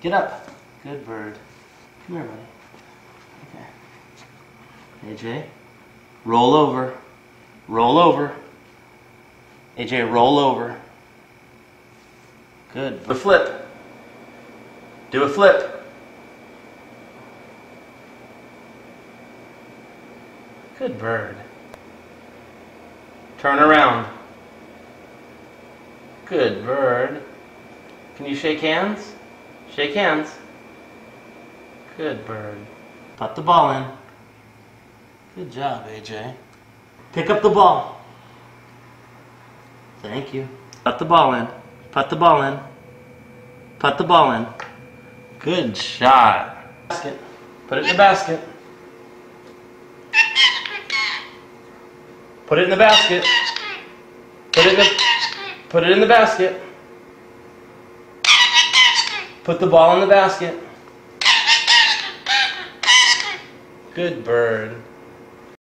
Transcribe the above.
Get up. Good bird. Come here, buddy. Okay. AJ, roll over. Roll over. AJ, roll over. Good. Do a flip. Do a flip. Good bird. Turn around. Good bird. Can you shake hands? Shake hands. Good bird. Put the ball in. Good job, AJ. Pick up the ball. Thank you. Put the ball in. Put the ball in. Put the ball in. Good shot. Basket. Put it in the basket. Put it in the basket. Put it in the basket. Put the ball in the basket. Good bird.